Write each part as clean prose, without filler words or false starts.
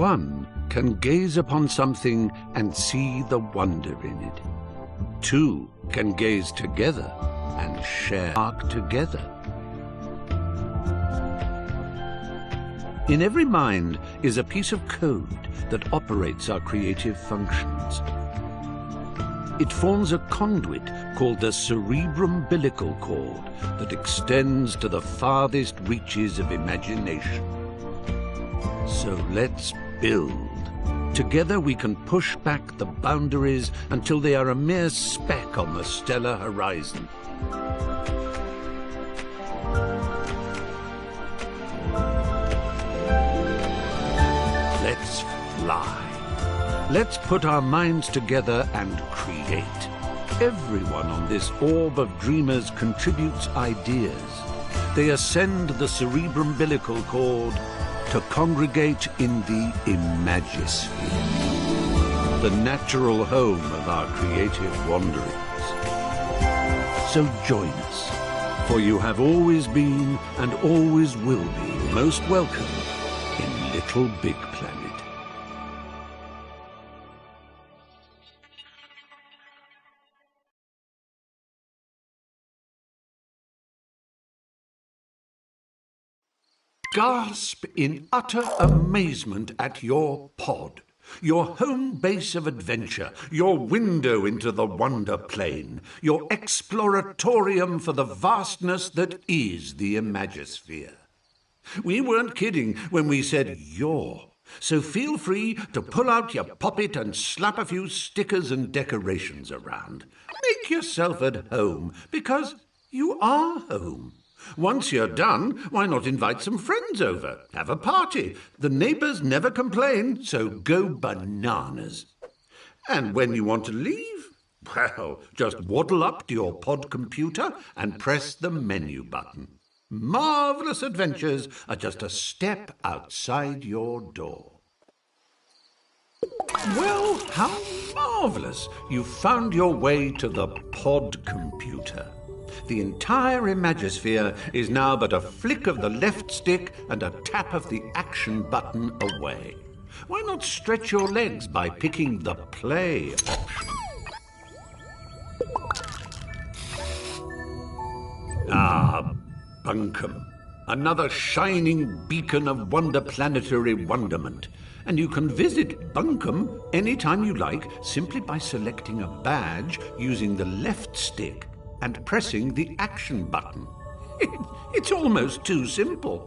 One can gaze upon something and see the wonder in it. Two can gaze together and share art together. In every mind is a piece of code that operates our creative functions. It forms a conduit called the cerebrum umbilical cord that extends to the farthest reaches of imagination. So let's build. Together we can push back the boundaries until they are a mere speck on the stellar horizon. Let's fly. Let's put our minds together and create. Everyone on this orb of dreamers contributes ideas. They ascend the cerebrum umbilical cord to congregate in the Imagisphere, the natural home of our creative wanderings. So join us, for you have always been and always will be most welcome in Little Big Planet. Gasp in utter amazement at your pod, your home base of adventure, your window into the wonder plane, your exploratorium for the vastness that is the Imagisphere. We weren't kidding when we said your, so feel free to pull out your poppet and slap a few stickers and decorations around. Make yourself at home, because you are home. Once you're done, why not invite some friends over? Have a party. The neighbours never complain, so go bananas. And when you want to leave, well, just waddle up to your pod computer and press the menu button. Marvellous adventures are just a step outside your door. Well, how marvellous! You found your way to the pod computer. The entire Imagisphere is now but a flick of the left stick and a tap of the action button away. Why not stretch your legs by picking the play option? Ah, Bunkum. Another shining beacon of wonder-planetary wonderment. And you can visit Bunkum anytime you like simply by selecting a badge using the left stick and pressing the action button. It's almost too simple.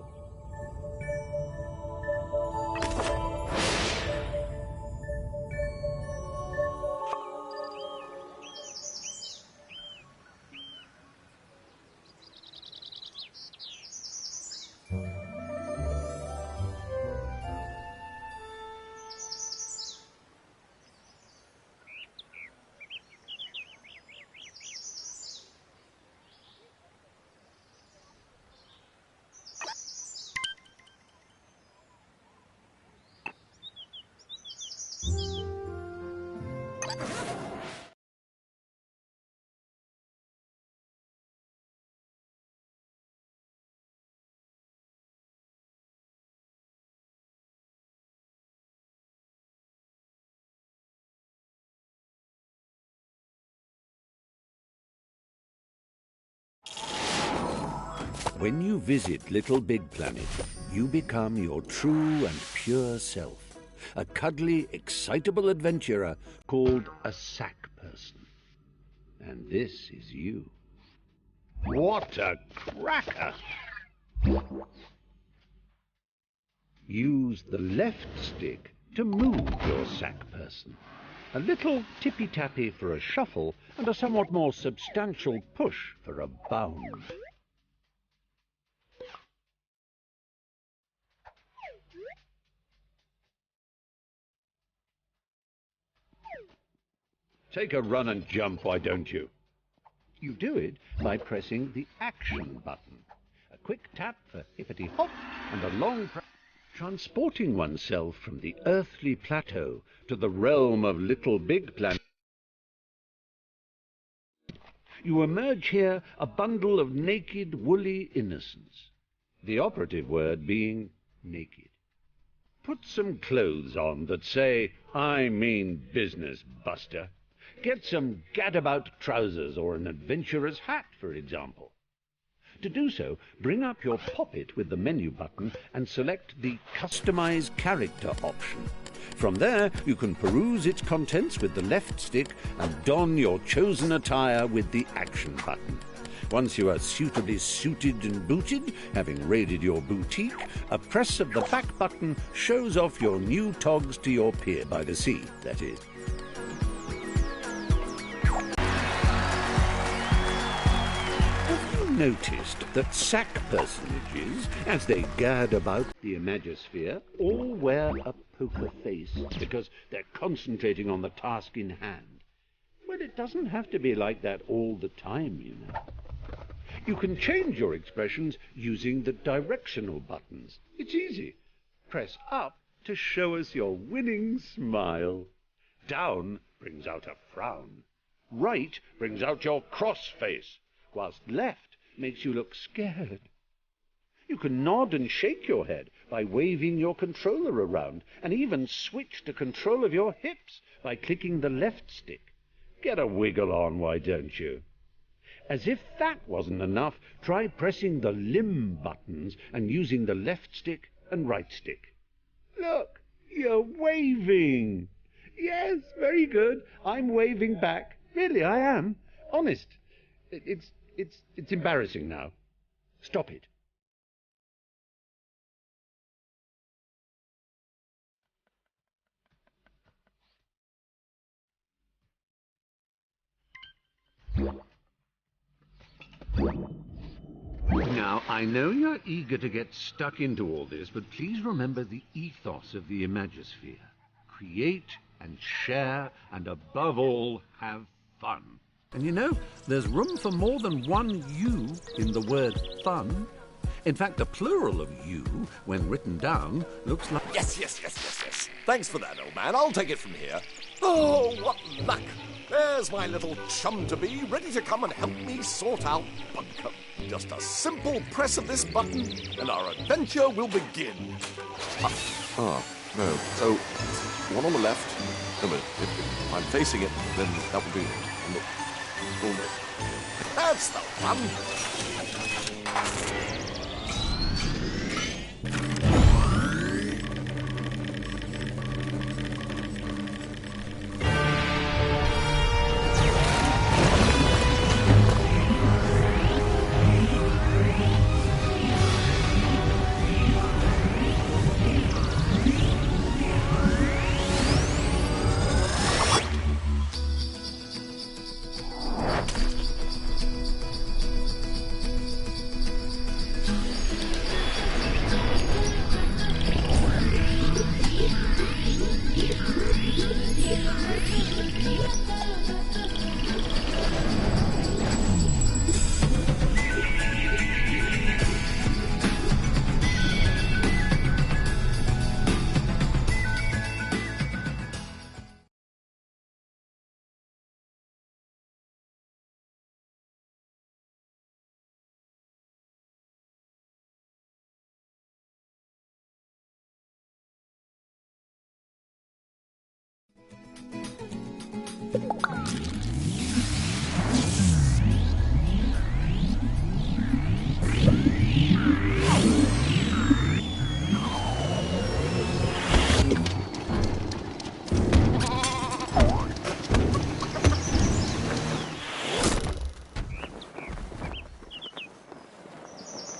When you visit Little Big Planet, you become your true and pure self, a cuddly, excitable adventurer called a sack person. And this is you. What a cracker! Use the left stick to move your sack person. A little tippy-tappy for a shuffle and a somewhat more substantial push for a bound. Take a run and jump, why don't you? You do it by pressing the action button. A quick tap for hippity-hop and a long transporting oneself from the earthly plateau to the realm of Little Big Planet. You emerge here a bundle of naked, woolly innocence, the operative word being naked. Put some clothes on that say, "I mean business, Buster." Get some gadabout trousers or an adventurer's hat, for example. To do so, bring up your Poppet with the menu button and select the Customize Character option. From there, you can peruse its contents with the left stick and don your chosen attire with the Action button. Once you are suitably suited and booted, having raided your boutique, a press of the back button shows off your new togs to your peer by the sea, that is. Noticed that sack personages, as they gad about the Imagisphere, all wear a poker face because they're concentrating on the task in hand. Well, it doesn't have to be like that all the time, you know. You can change your expressions using the directional buttons. It's easy. Press up to show us your winning smile. Down brings out a frown. Right brings out your cross face, whilst left makes you look scared. You can nod and shake your head by waving your controller around, and even switch to control of your hips by clicking the left stick. Get a wiggle on, why don't you? As if that wasn't enough, try pressing the limb buttons and using the left stick and right stick. Look, you're waving. Yes, very good. I'm waving back. Really, I am. Honest. It's embarrassing now. Stop it. Now, I know you're eager to get stuck into all this, but please remember the ethos of the Imagisphere. Create and share, and above all, have fun. And you know, there's room for more than one you in the word fun. In fact, the plural of you, when written down, looks like... Yes. Thanks for that, old man. I'll take it from here. Oh, what luck! There's my little chum-to-be, ready to come and help me sort out Bunkum. Just a simple press of this button, and our adventure will begin. No. So, one on the left. No, but if I'm facing it, then that will be... That's the fun.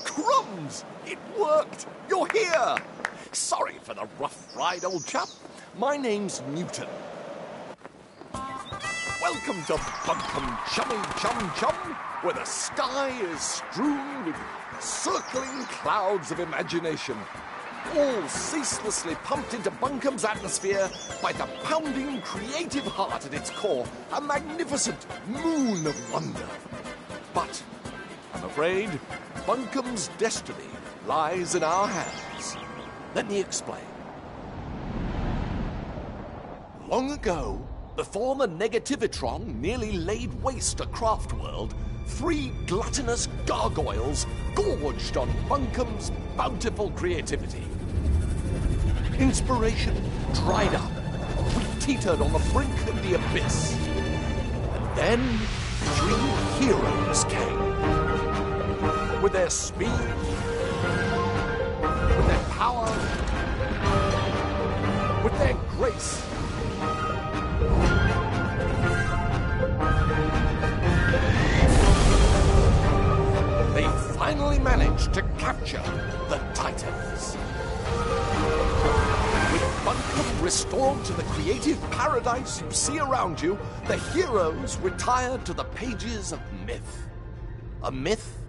Crumbs! It worked! You're here! Sorry for the rough ride, old chap. My name's Newton. Welcome to Bunkum Chummy Chum Chum, where the sky is strewn with circling clouds of imagination, all ceaselessly pumped into Bunkum's atmosphere by the pounding creative heart at its core, a magnificent moon of wonder. But I'm afraid Bunkum's destiny lies in our hands. Let me explain. Long ago, before the Negativitron nearly laid waste a craft world, 3 gluttonous gargoyles gorged on Bunkum's bountiful creativity. Inspiration dried up. We teetered on the brink of the abyss. And then 3 heroes came. With their speed, with their power, with their grace. They finally managed to capture the Titans. With Bunkum restored to the creative paradise you see around you, the heroes retired to the pages of myth. A myth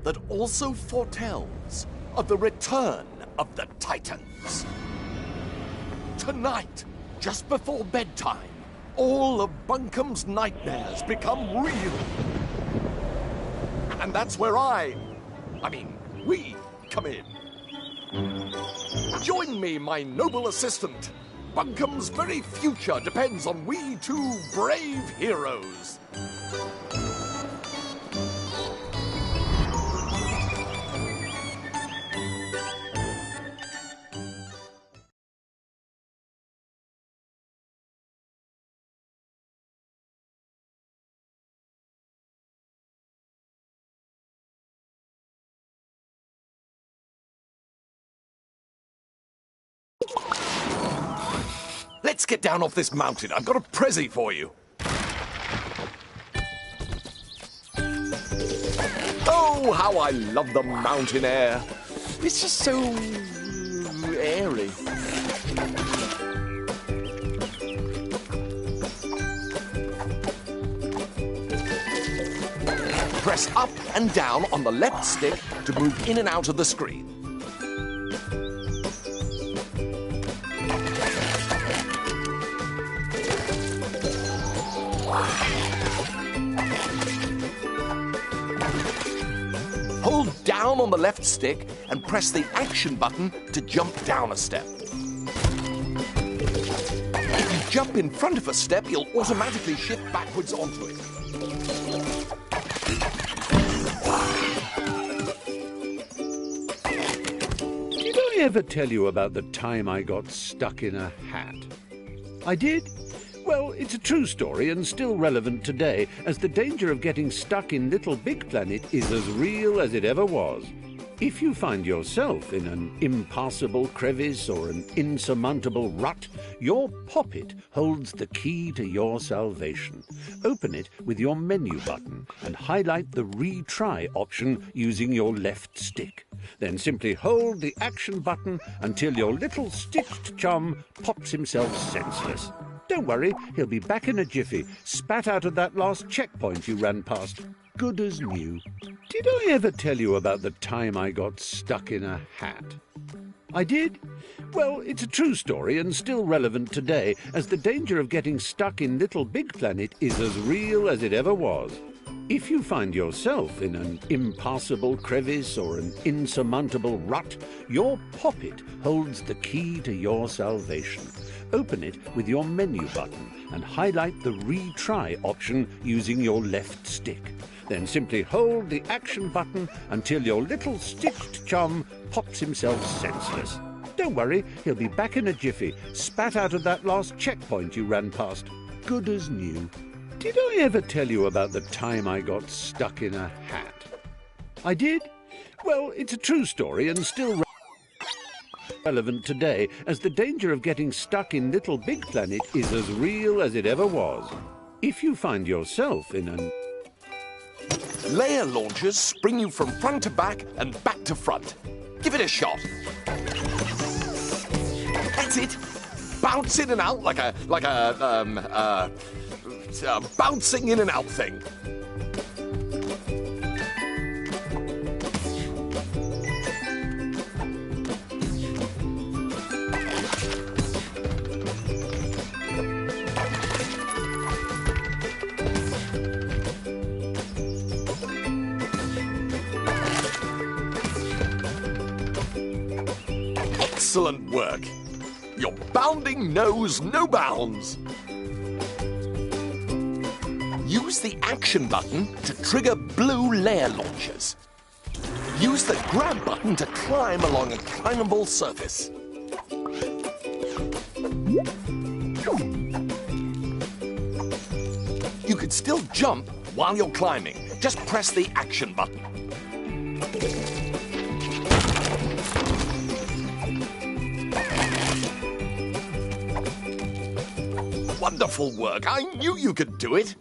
that also foretells of the return of the Titans. Tonight, just before bedtime, all of Bunkum's nightmares become real. And that's where we come in. Join me, my noble assistant. Bunkum's very future depends on we 2 brave heroes. Let's get down off this mountain. I've got a prezi for you. Oh, how I love the mountain air. It's just so airy. Press up and down on the left stick to move in and out of the screen. Hold down on the left stick and press the action button to jump down a step. If you jump in front of a step, you'll automatically shift backwards onto it. Did I ever tell you about the time I got stuck in a hat? I did? Well, it's a true story and still relevant today, as the danger of getting stuck in Little Big Planet is as real as it ever was. If you find yourself in an impassable crevice or an insurmountable rut, your poppet holds the key to your salvation. Open it with your menu button and highlight the retry option using your left stick. Then simply hold the action button until your little stitched chum pops himself senseless. Don't worry, he'll be back in a jiffy, spat out of that last checkpoint you ran past. Good as new. Did I ever tell you about the time I got stuck in a hat? I did? Well, it's a true story and still relevant today, as the danger of getting stuck in Little Big Planet is as real as it ever was. If you find yourself in an impassable crevice or an insurmountable rut, your poppet holds the key to your salvation. Open it with your menu button and highlight the retry option using your left stick. Then simply hold the action button until your little stitched chum pops himself senseless. Don't worry, he'll be back in a jiffy, spat out of that last checkpoint you ran past. Good as new. Did I ever tell you about the time I got stuck in a hat? I did? Well, it's a true story and still relevant today, as the danger of getting stuck in Little Big Planet is as real as it ever was. If you find yourself in an... Layer launchers spring you from front to back and back to front. Give it a shot. That's it. Bounce in and out like a bouncing in and out thing. Excellent work. Your bounding knows no bounds. Use the action button to trigger blue layer launchers. Use the grab button to climb along a climbable surface. You can still jump while you're climbing. Just press the action button. Wonderful work. I knew you could do it.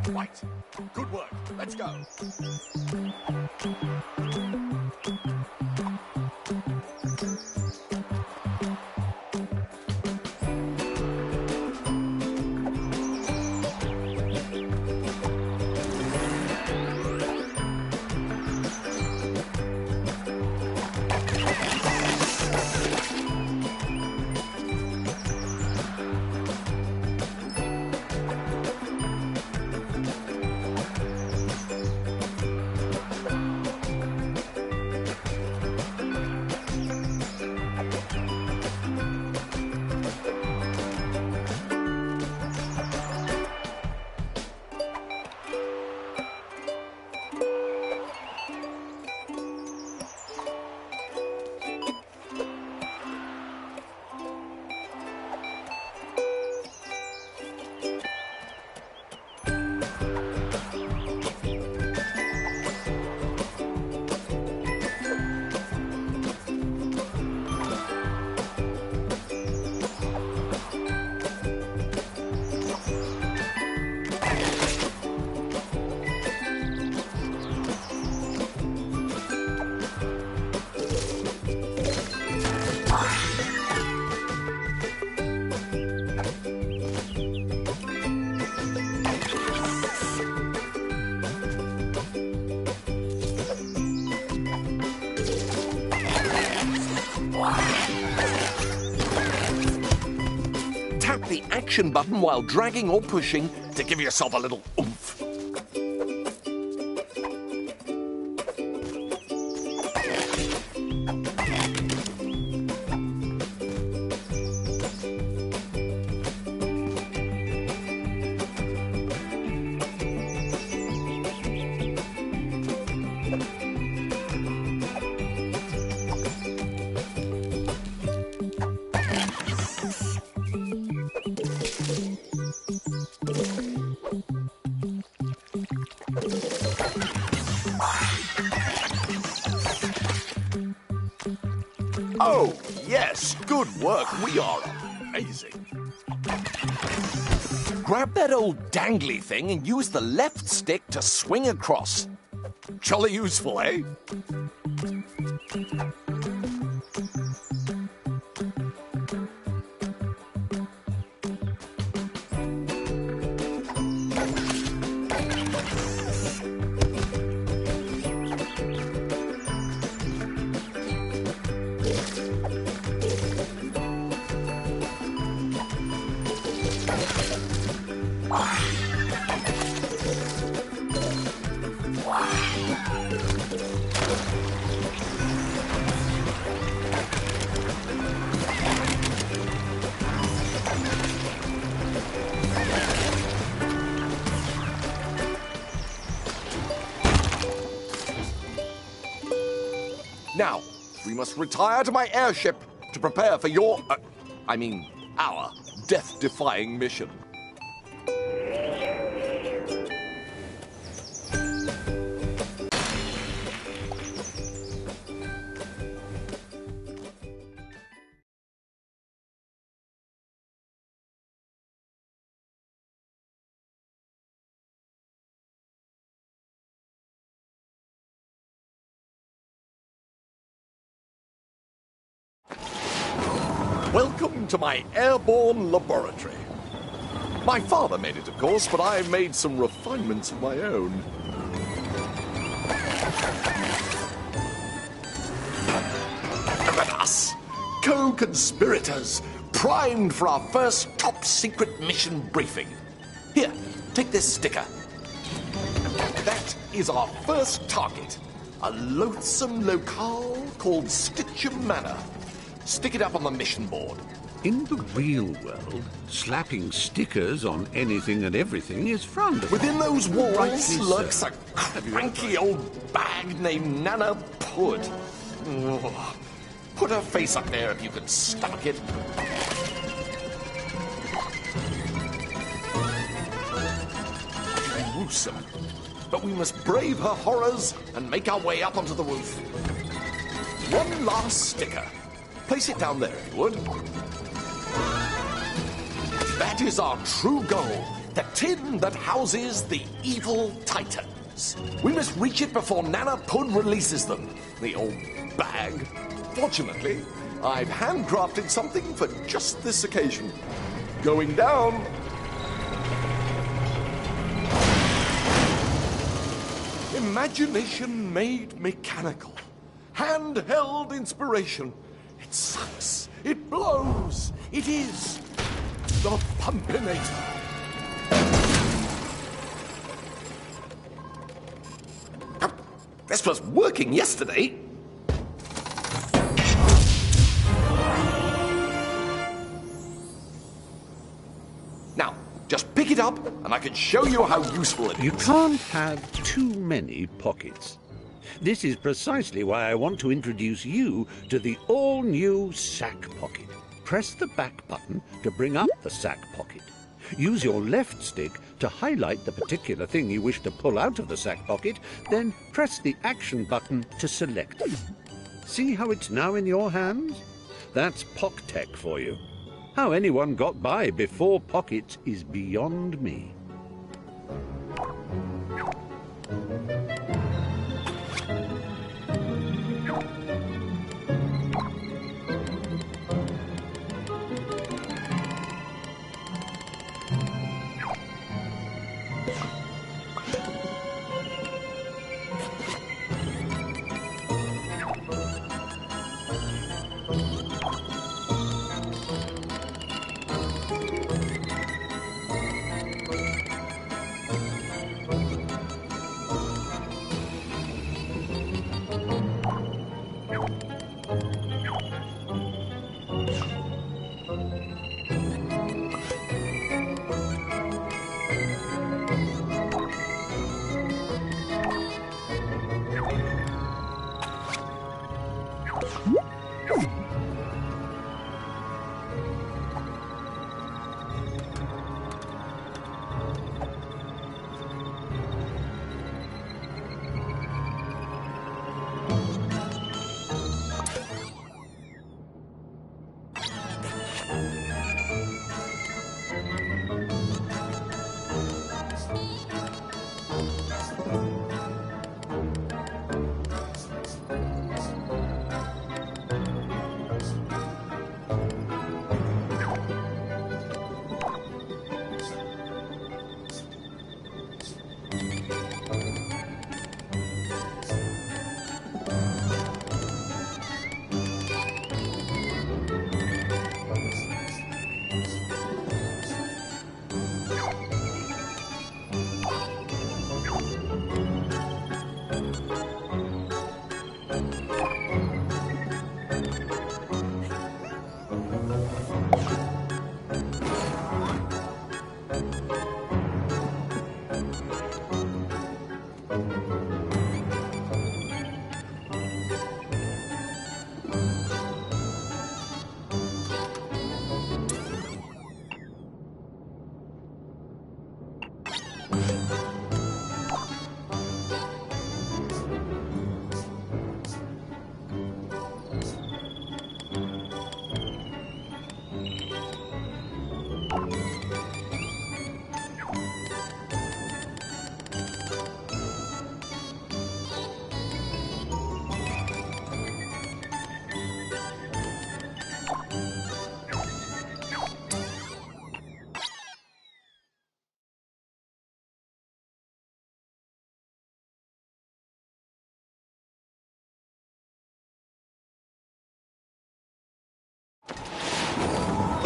Right. Good work. Let's go. Tap the action button while dragging or pushing to give yourself a little oomph. Oh, yes, good work. We are amazing. Grab that old dangly thing and use the left stick to swing across. Jolly useful, eh? Now, we must retire to my airship to prepare for your, our death-defying mission. Welcome to my airborne laboratory. My father made it, of course, but I've made some refinements of my own. And us, co-conspirators, primed for our first top-secret mission briefing. Here, take this sticker. That is our first target, A loathsome locale called Stitcham Manor. Stick it up on the mission board. In the real world, slapping stickers on anything and everything is frowned upon. Within those walls Rightly lurks so. a cranky old bag named Nana Pud. Oh, put her face up there if you can stomach it. Gruesome. But we must brave her horrors and make our way up onto the roof. One last sticker. Place it down there, if you would. That is our true goal. The tin that houses the evil titans. We must reach it before Nana Pud releases them. The old bag. Fortunately, I've handcrafted something for just this occasion. Going down. Imagination made mechanical. Handheld inspiration. It sucks. It blows. It is the Pumpinator. This was working yesterday. Now, just pick it up and I can show you how useful it is. You can't have too many pockets. This is precisely why I want to introduce you to the all-new sack pocket. Press the back button to bring up the sack pocket. Use your left stick to highlight the particular thing you wish to pull out of the sack pocket, then press the action button to select it. See how it's now in your hands? That's POC tech for you. How anyone got by before pockets is beyond me.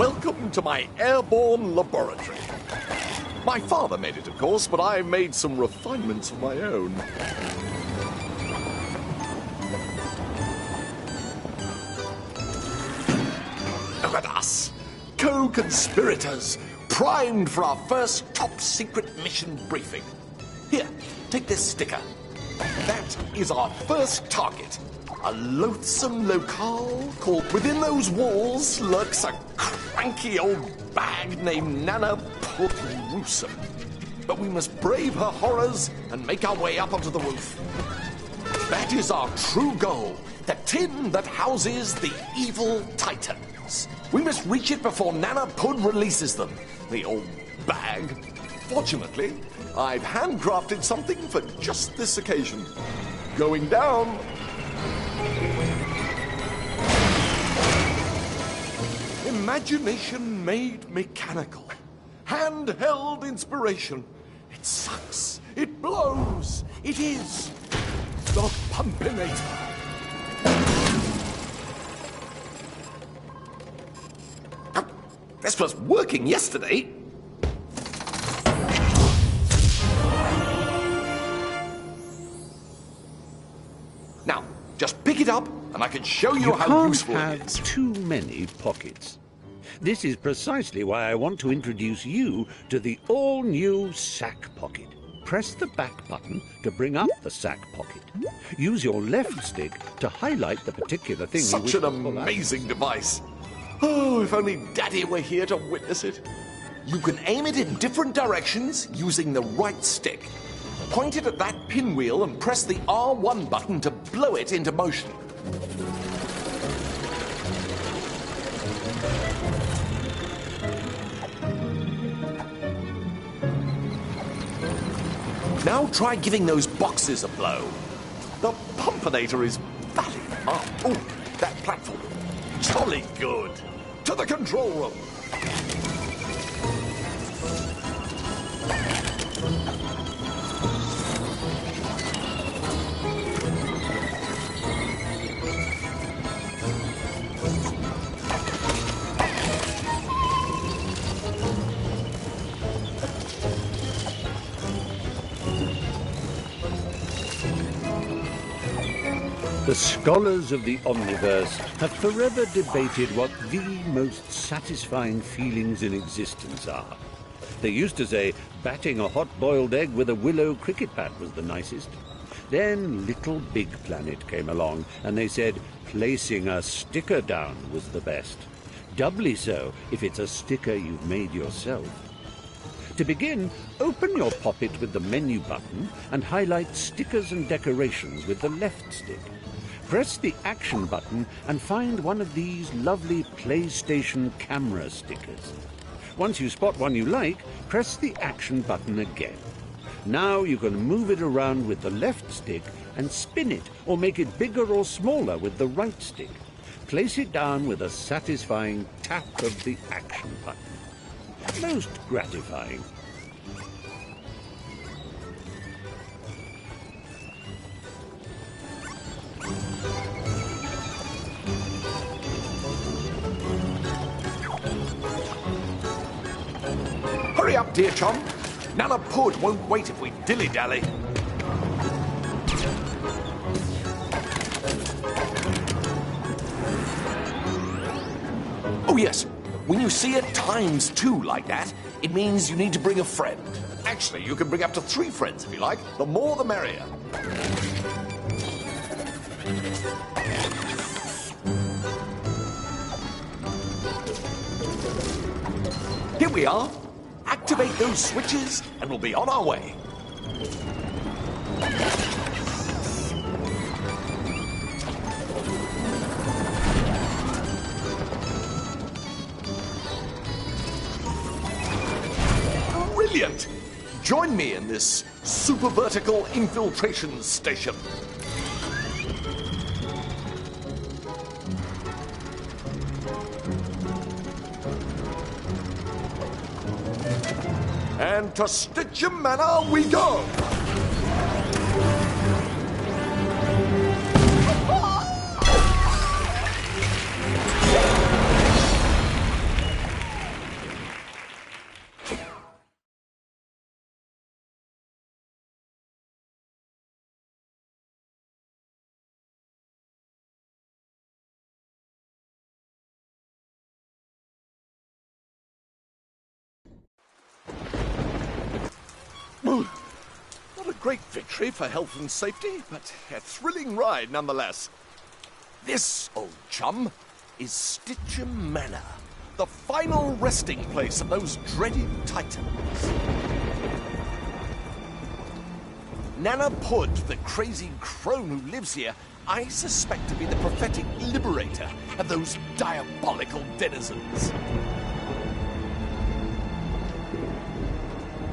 Welcome to my airborne laboratory. My father made it, of course, but I made some refinements of my own. us, co-conspirators, primed for our first top-secret mission briefing. Here, take this sticker. That is our first target. A loathsome locale called Within Those Walls lurks a cranky old bag named Nana Putrusa. But we must brave her horrors and make our way up onto the roof. That is our true goal, the tin that houses the evil titans. We must reach it before Nana Pud releases them, the old bag. Fortunately, I've handcrafted something for just this occasion. Going down. Imagination made mechanical. Handheld inspiration. It sucks. It blows. It is the Pumpinator. This was working yesterday. Now, just pick it up and I can show you how useful it is. You can't have too many pockets. This is precisely why I want to introduce you to the all-new Sack Pocket. Press the back button to bring up the Sack Pocket. Use your left stick to highlight the particular thing you wish Such to an pull out. amazing device. Oh, if only Daddy were here to witness it. You can aim it in different directions using the right stick. Point it at that pinwheel and press the R1 button to blow it into motion. Now try giving those boxes a blow. The Pumpinator is valiant. Oh, that platform. Jolly good. To the control room. The scholars of the Omniverse have forever debated what the most satisfying feelings in existence are. They used to say batting a hot-boiled egg with a willow cricket bat was the nicest. Then Little Big Planet came along, and they said placing a sticker down was the best. Doubly so if it's a sticker you've made yourself. To begin, open your poppet with the menu button and highlight stickers and decorations with the left stick. Press the action button and find one of these lovely PlayStation camera stickers. Once you spot one you like, press the action button again. Now you can move it around with the left stick and spin it or make it bigger or smaller with the right stick. Place it down with a satisfying tap of the action button. Most gratifying. Hurry up, dear chum. Nana Pud won't wait if we dilly-dally. Oh, yes. When you see it times 2 like that, it means you need to bring a friend. Actually, you can bring up to 3 friends if you like. The more, the merrier. Here we are. Activate those switches and we'll be on our way. Brilliant! Join me in this super vertical infiltration station. And to Stitchem Manor we go! Not a great victory for health and safety, but a thrilling ride nonetheless. This, old chum, is Stitcham Manor, the final resting place of those dreaded Titans. Nana Pud, the crazy crone who lives here, I suspect to be the prophetic liberator of those diabolical denizens.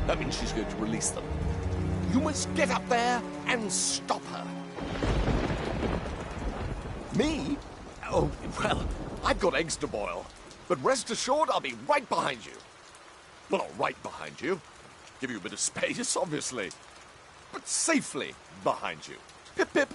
That means she's going to release them. You must get up there and stop her. Me? Oh, well, I've got eggs to boil. But rest assured, I'll be right behind you. Well, not right behind you. Give you a bit of space, obviously. But safely behind you. Pip, pip.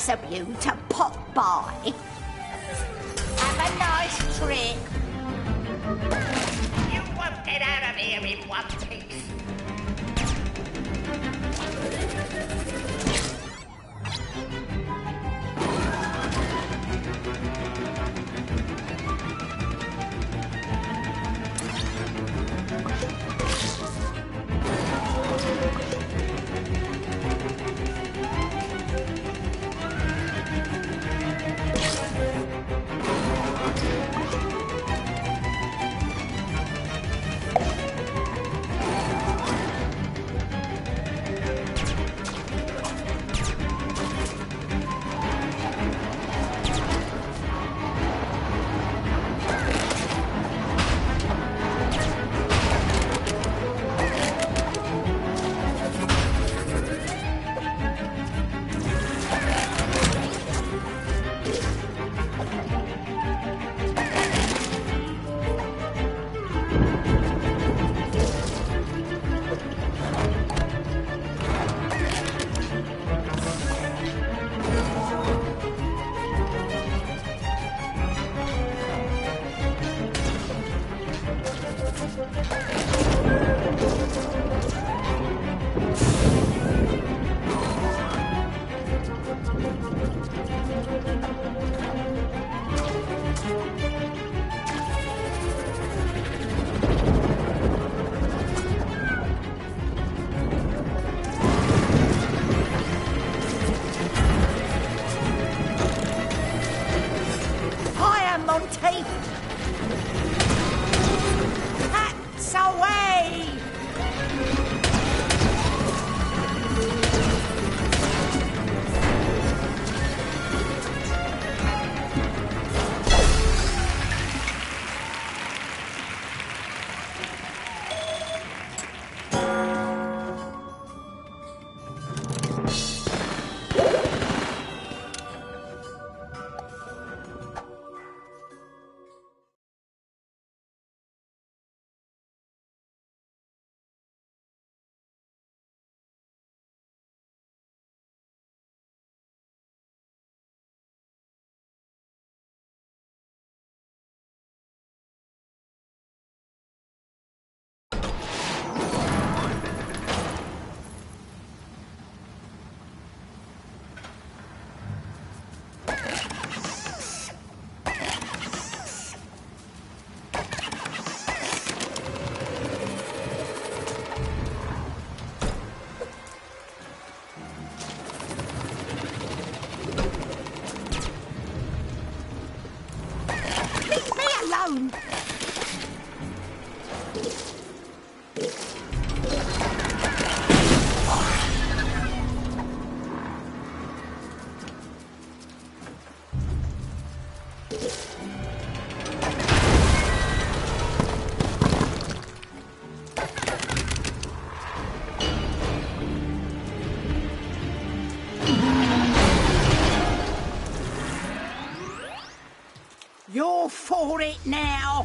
Of you to pop by. Have a nice trip. You won't get out of here in one piece. Monty. Hats away! Alone. You're for it now.